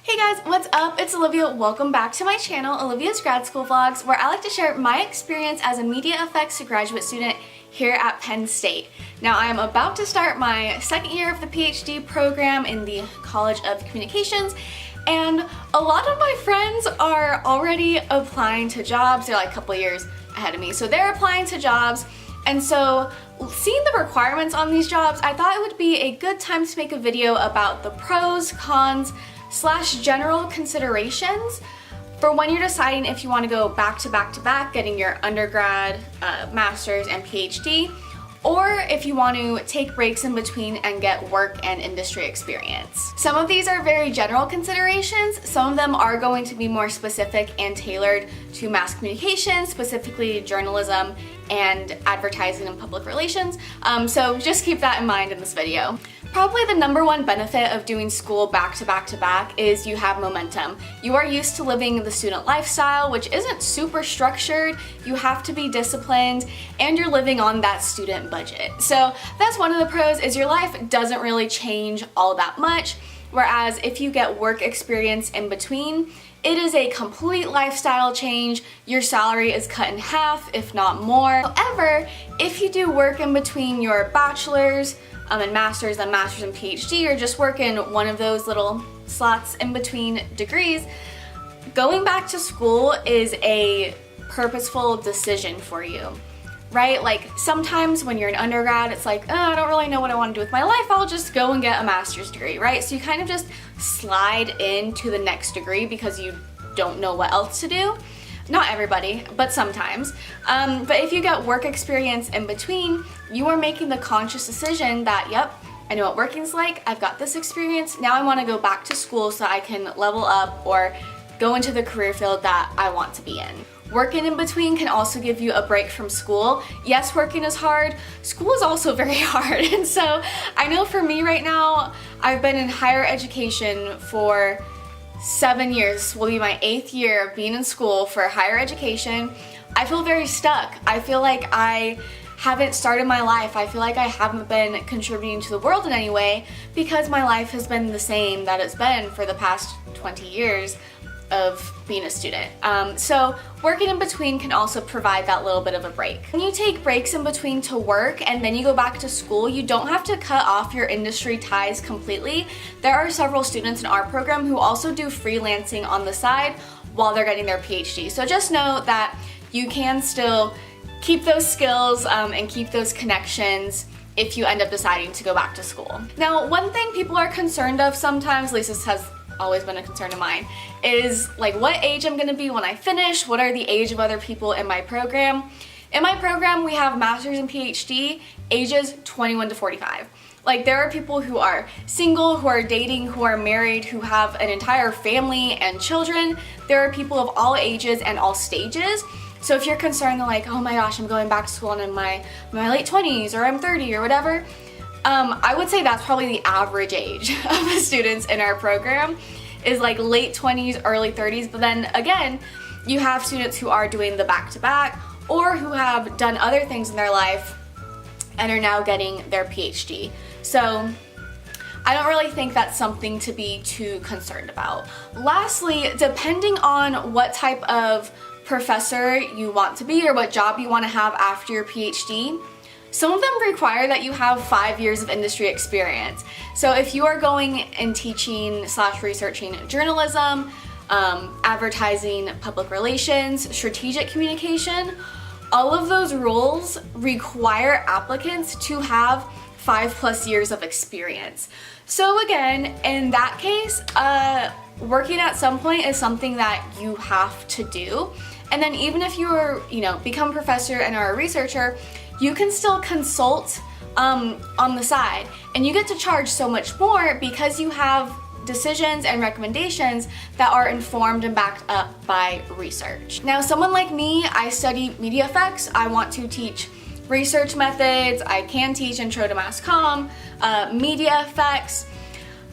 Hey guys, what's up? It's Olivia. Welcome back to my channel, Olivia's Grad School Vlogs, where I like to share my experience as a media effects graduate student here at Penn State. Now, I am about to start my second year of the PhD program in the College of Communications, and a lot of my friends are already applying to jobs. They're like a couple years ahead of me, so they're applying to jobs. And so, seeing the requirements on these jobs, I thought it would be a good time to make a video about the pros, cons, / general considerations for when you're deciding if you want to go back to back, getting your undergrad, master's, and PhD, or if you want to take breaks in between and get work and industry experience. Some of these are very general considerations. Some of them are going to be more specific and tailored to mass communication, specifically journalism and advertising and public relations. So just keep that in mind in this video. Probably the number one benefit of doing school back to back is you have momentum. You are used to living the student lifestyle, which isn't super structured. You have to be disciplined, and you're living on that student budget. So that's one of the pros, is your life doesn't really change all that much. Whereas if you get work experience in between, it is a complete lifestyle change. Your salary is cut in half, if not more. However, if you do work in between your bachelor's and master's and PhD, or just work in one of those little slots in between degrees, going back to school is a purposeful decision for you, right? Like sometimes when you're an undergrad, it's like, oh, I don't really know what I want to do with my life, I'll just go and get a master's degree, right? So you kind of just slide into the next degree because you don't know what else to do. Not everybody, but sometimes. But if you get work experience in between, you are making the conscious decision that, yep, I know what working's like, I've got this experience, now I want to go back to school so I can level up or go into the career field that I want to be in. Working in between can also give you a break from school. Yes, working is hard. School is also very hard. And so I know for me right now, I've been in higher education for 7 years. This will be my 8th year of being in school for higher education. I feel very stuck. I feel like I haven't started my life. I feel like I haven't been contributing to the world in any way because my life has been the same that it's been for the past 20 years of being a student. So working in between can also provide that little bit of a break. When you take breaks in between to work and then you go back to school, you don't have to cut off your industry ties completely. There are several students in our program who also do freelancing on the side while they're getting their PhD. So just know that you can still keep those skills and keep those connections if you end up deciding to go back to school. Now, one thing people are concerned of sometimes, at least this has always been a concern of mine, is like what age I'm gonna be when I finish, what are the age of other people in my program. In my program, we have master's and PhD ages 21 to 45. Like there are people who are single, who are dating, who are married, who have an entire family and children. There are people of all ages and all stages. So if you're concerned like, oh my gosh, I'm going back to school and in my late 20s or I'm 30 or whatever, I would say that's probably the average age of the students in our program is like late 20s, early 30s. But then again, you have students who are doing the back-to-back or who have done other things in their life and are now getting their PhD. So I don't really think that's something to be too concerned about. Lastly, depending on what type of professor you want to be or what job you want to have after your PhD, some of them require that you have 5 years of industry experience. So if you are going and teaching / researching journalism, advertising, public relations, strategic communication, all of those roles require applicants to have 5+ years of experience. So again, in that case, working at some point is something that you have to do. And then even if you're, become a professor and are a researcher, you can still consult on the side, and you get to charge so much more because you have decisions and recommendations that are informed and backed up by research. Now, someone like me, I study media effects. I want to teach research methods. I can teach intro to mass comm, media effects.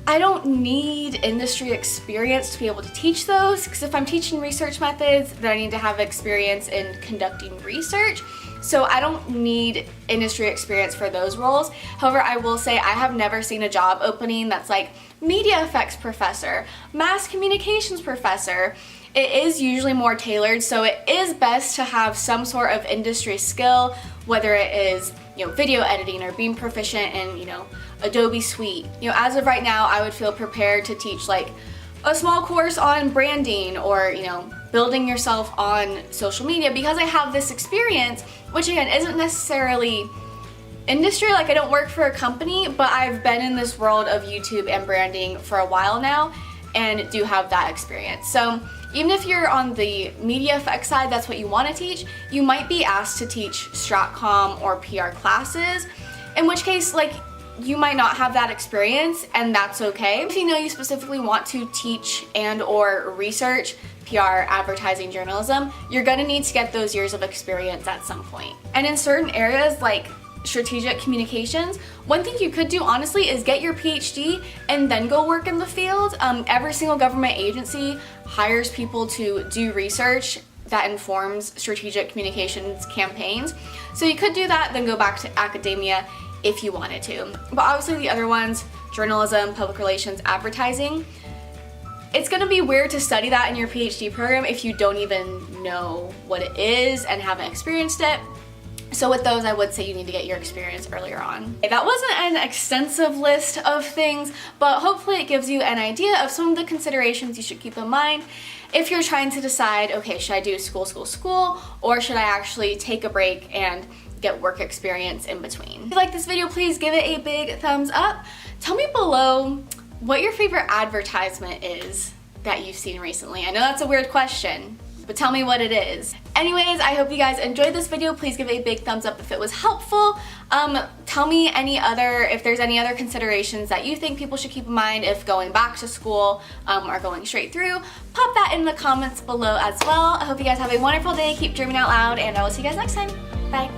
I don't need industry experience to be able to teach those, because if I'm teaching research methods, then I need to have experience in conducting research. so I don't need industry experience for those roles. However, I will say I have never seen a job opening that's like media effects professor, mass communications professor. It is usually more tailored, so it is best to have some sort of industry skill, whether it is, video editing or being proficient in, Adobe Suite. As of right now, I would feel prepared to teach like a small course on branding or, building yourself on social media because I have this experience, which again isn't necessarily industry, like I don't work for a company, but I've been in this world of YouTube and branding for a while now and do have that experience. So even if you're on the media effects side, that's what you want to teach, you might be asked to teach StratCom or PR classes, in which case, like, you might not have that experience, and that's okay. If you know you specifically want to teach and or research PR, advertising, journalism, you're gonna need to get those years of experience at some point. And in certain areas like strategic communications, one thing you could do honestly is get your PhD and then go work in the field. Every single government agency hires people to do research that informs strategic communications campaigns. So you could do that, then go back to academia if you wanted to. But obviously the other ones, journalism, public relations, advertising, it's gonna be weird to study that in your PhD program if you don't even know what it is and haven't experienced it. So with those, I would say you need to get your experience earlier on. That wasn't an extensive list of things, but hopefully it gives you an idea of some of the considerations you should keep in mind if you're trying to decide, okay, should I do school, or should I actually take a break and get work experience in between. If you like this video, please give it a big thumbs up. Tell me below what your favorite advertisement is that you've seen recently. I know that's a weird question, but tell me what it is. Anyways, I hope you guys enjoyed this video. Please give it a big thumbs up if it was helpful. Tell me if there's any other considerations that you think people should keep in mind if going back to school or going straight through. Pop that in the comments below as well. I hope you guys have a wonderful day. Keep dreaming out loud, and I will see you guys next time. Bye.